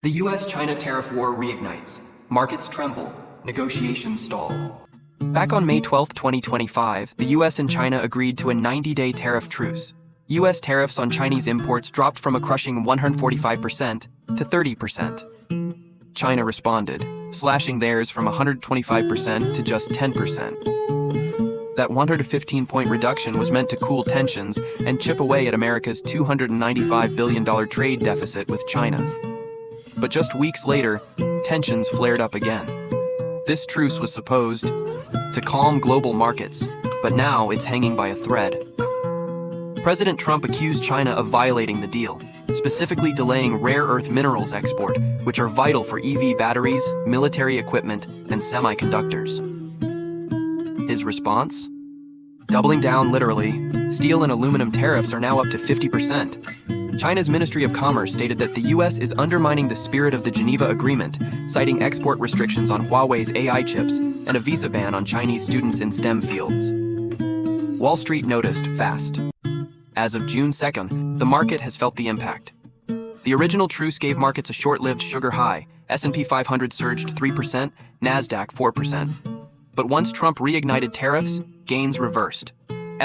The US-China tariff war reignites. Markets tremble. Negotiations stall. Back on May 12, 2025, the US and China agreed to a 90-day tariff truce. US tariffs on Chinese imports dropped from a crushing 145% to 30%. China responded, slashing theirs from 125% to just 10%. That 115-point reduction was meant to cool tensions and chip away at America's $295 billion trade deficit with China. But just weeks later, tensions flared up again. This truce was supposed to calm global markets, but now it's hanging by a thread. President Trump accused China of violating the deal, specifically delaying rare earth minerals export, which are vital for EV batteries, military equipment, and semiconductors. His response? Doubling down literally, steel and aluminum tariffs are now up to 50%. China's Ministry of Commerce stated that the US is undermining the spirit of the Geneva Agreement, citing export restrictions on Huawei's AI chips and a visa ban on Chinese students in STEM fields. Wall Street noticed fast. As of June 2nd, the market has felt the impact. The original truce gave markets a short-lived sugar high. S&P 500 surged 3%, NASDAQ 4%. But once Trump reignited tariffs, gains reversed.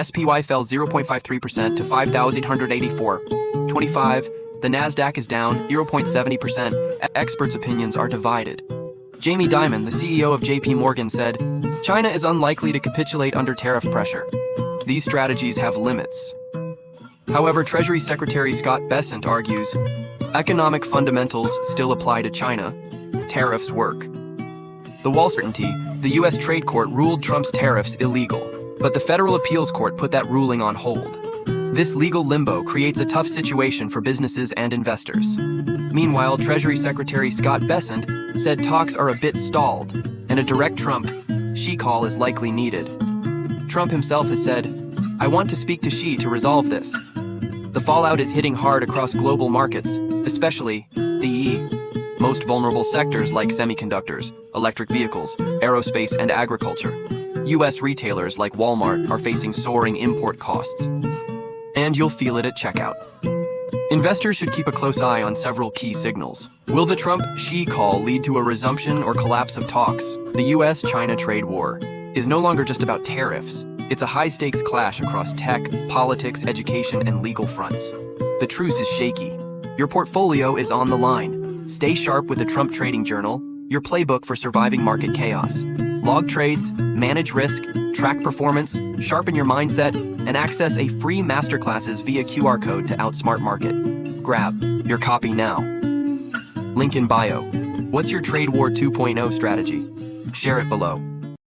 SPY fell 0.53% to 5,884.25. The NASDAQ is down 0.70%. Experts' opinions are divided. Jamie Dimon, the CEO of JP Morgan, said, "China is unlikely to capitulate under tariff pressure. These strategies have limits." However, Treasury Secretary Scott Bessent argues, economic fundamentals still apply to China. Tariffs work. The Wall Street, the U.S. Trade Court ruled Trump's tariffs illegal, but the Federal Appeals Court put that ruling on hold. This legal limbo creates a tough situation for businesses and investors. Meanwhile, Treasury Secretary Scott Bessent said talks are a bit stalled, and a direct Trump Xi call is likely needed. Trump himself has said, "I want to speak to Xi to resolve this." The fallout is hitting hard across global markets, especially the most vulnerable sectors like semiconductors, electric vehicles, aerospace, and agriculture. U.S. retailers like Walmart are facing soaring import costs. And you'll feel it at checkout. Investors should keep a close eye on several key signals. Will the Trump-Xi call lead to a resumption or collapse of talks? The U.S.-China trade war is no longer just about tariffs. It's a high-stakes clash across tech, politics, education, and legal fronts. The truce is shaky. Your portfolio is on the line. Stay sharp with the Trump Trading Journal, your playbook for surviving market chaos. Log trades, manage risk, track performance, sharpen your mindset, and access a free masterclasses via QR code to outsmart market. Grab your copy now. Link in bio. What's your Trade War 2.0 strategy? Share it below.